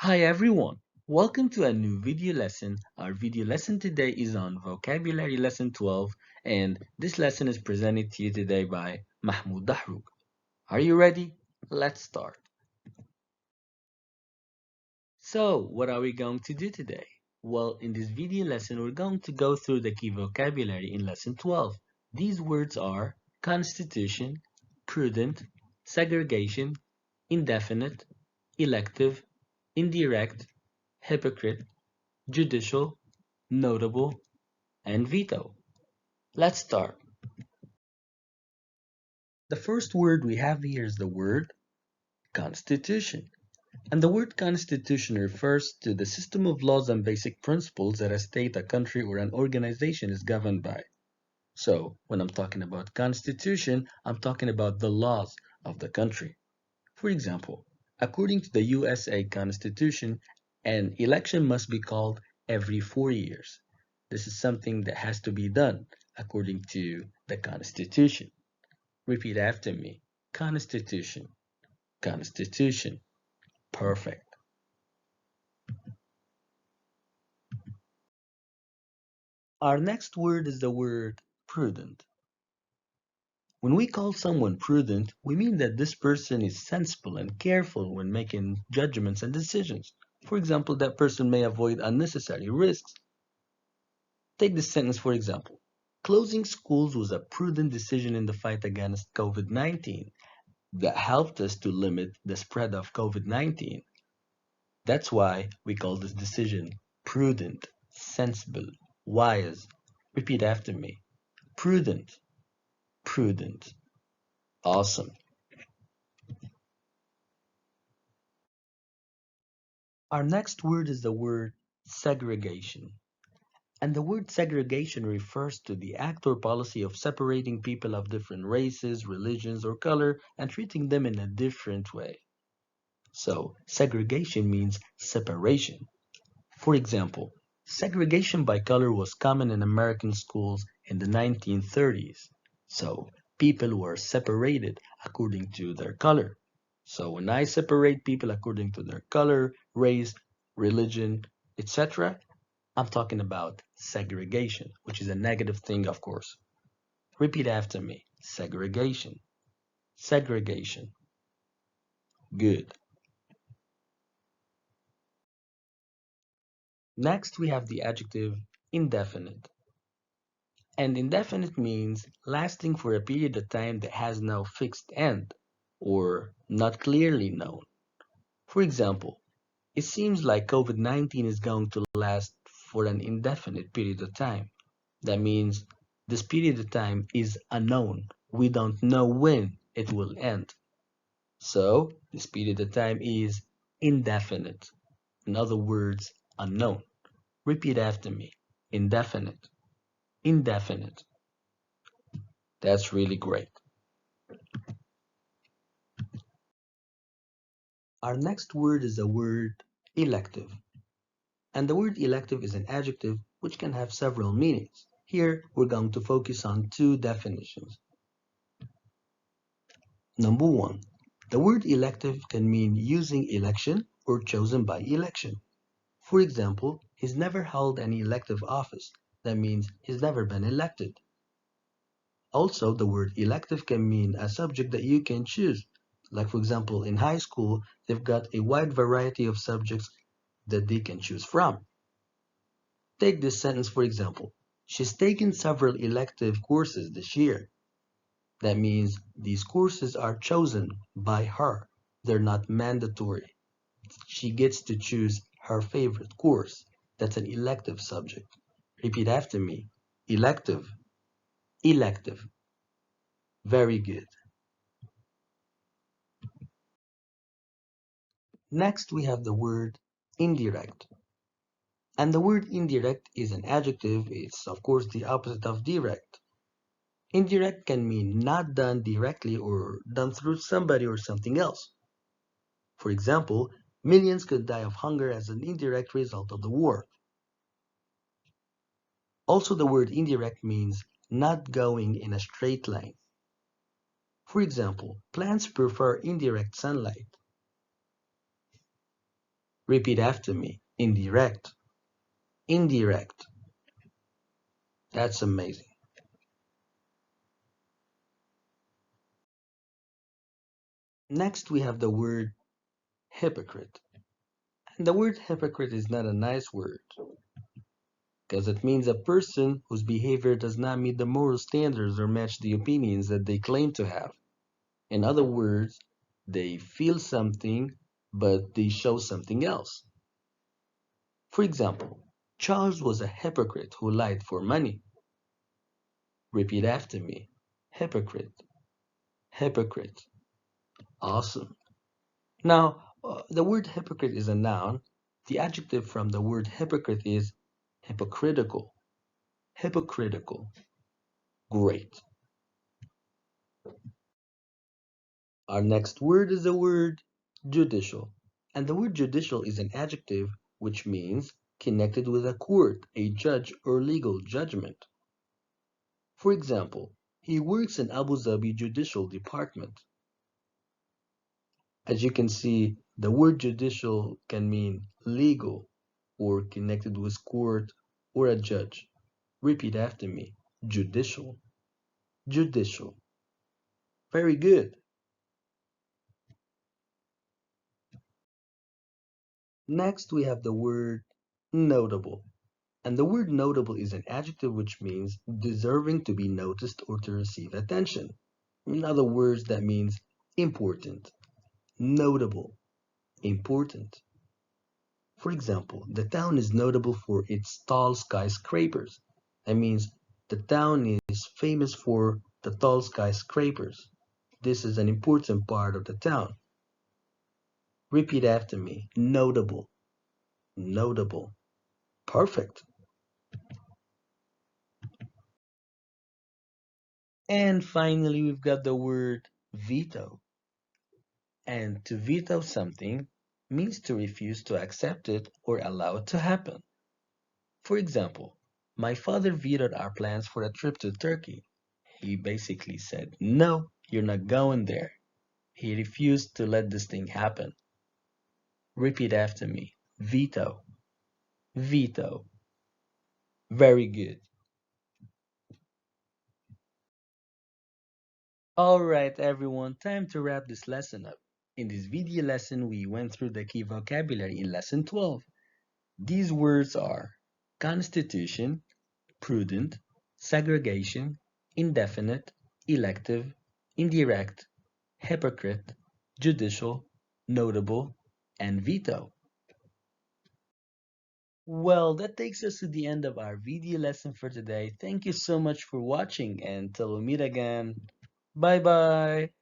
Hi everyone, welcome to a new video lesson. Our video lesson today is on vocabulary lesson 12 and this lesson is presented to you today by Mahmoud Dahroug. Are you ready? Let's start. So, what are we going to do today? Well, in this video lesson, we're going to go through the key vocabulary in lesson 12. These words are constitution, prudent, segregation, indefinite, elective, indirect, hypocrite, judicial, notable, and veto. Let's start. The first word we have here is the word constitution. And the word constitution refers to the system of laws and basic principles that a state, a country, or an organization is governed by. So, when I'm talking about constitution, I'm talking about the laws of the country. For example, according to the USA Constitution, an election must be called every 4 years. This is something that has to be done according to the Constitution. Repeat after me. Constitution. Constitution. Perfect. Our next word is the word prudent. When we call someone prudent, we mean that this person is sensible and careful when making judgments and decisions. For example, that person may avoid unnecessary risks. Take this sentence for example. Closing schools was a prudent decision in the fight against COVID-19 that helped us to limit the spread of COVID-19. That's why we call this decision prudent, sensible, wise. Repeat after me. Prudent, prudent. Awesome. Our next word is the word segregation. And the word segregation refers to the act or policy of separating people of different races, religions, or color and treating them in a different way. So, segregation means separation. For example, segregation by color was common in American schools in the 1930s. So, people were separated according to their color. So, when I separate people according to their color, race, religion, etc., I'm talking about segregation, which is a negative thing, of course. Repeat after me. Segregation. Segregation. Good. Next, we have the adjective indefinite. And indefinite means lasting for a period of time that has no fixed end or not clearly known. For example, it seems like COVID-19 is going to last for an indefinite period of time. That means this period of time is unknown. We don't know when it will end. So, this period of time is indefinite. In other words, unknown. Repeat after me. Indefinite. Indefinite. That's really great. Our next word is the word elective. And the word elective is an adjective which can have several meanings. Here, we're going to focus on two definitions. Number one, the word elective can mean using election or chosen by election. For example, he's never held any elective office. That means he's never been elected. Also, the word elective can mean a subject that you can choose. Like for example, in high school, they've got a wide variety of subjects that they can choose from. Take this sentence for example. She's taken several elective courses this year. That means these courses are chosen by her. They're not mandatory. She gets to choose her favorite course. That's an elective subject. Repeat after me. Elective. Elective. Very good. Next, we have the word indirect. And the word indirect is an adjective. It's, of course, the opposite of direct. Indirect can mean not done directly or done through somebody or something else. For example, millions could die of hunger as an indirect result of the war. Also, the word indirect means not going in a straight line. For example, plants prefer indirect sunlight. Repeat after me. Indirect. Indirect. That's amazing. Next, we have the word hypocrite. And the word hypocrite is not a nice word because it means a person whose behavior does not meet the moral standards or match the opinions that they claim to have. In other words, they feel something, but they show something else. For example, Charles was a hypocrite who lied for money. Repeat after me. Hypocrite. Hypocrite. Awesome. Now, the word hypocrite is a noun. The adjective from the word hypocrite is hypocritical. Hypocritical. Great. Our next word is the word judicial. And the word judicial is an adjective which means connected with a court, a judge, or legal judgment. For example, he works in Abu Dhabi Judicial Department. As you can see, the word judicial can mean legal or connected with court or a judge. Repeat after me. Judicial. Judicial. Very good. Next, we have the word notable. And the word notable is an adjective which means deserving to be noticed or to receive attention. In other words, that means important, notable, important. For example, the town is notable for its tall skyscrapers. That means the town is famous for the tall skyscrapers. This is an important part of the town. Repeat after me. Notable, notable. Perfect. And finally, we've got the word veto. And to veto something means to refuse to accept it or allow it to happen. For example, my father vetoed our plans for a trip to Turkey. He basically said, no, you're not going there. He refused to let this thing happen. Repeat after me. Veto. Veto. Very good. Alright everyone, time to wrap this lesson up. In this video lesson, we went through the key vocabulary in lesson 12. These words are constitution, prudent, segregation, indefinite, elective, indirect, hypocrite, judicial, notable, and veto. Well, that takes us to the end of our video lesson for today. Thank you so much for watching and till we meet again. Bye bye.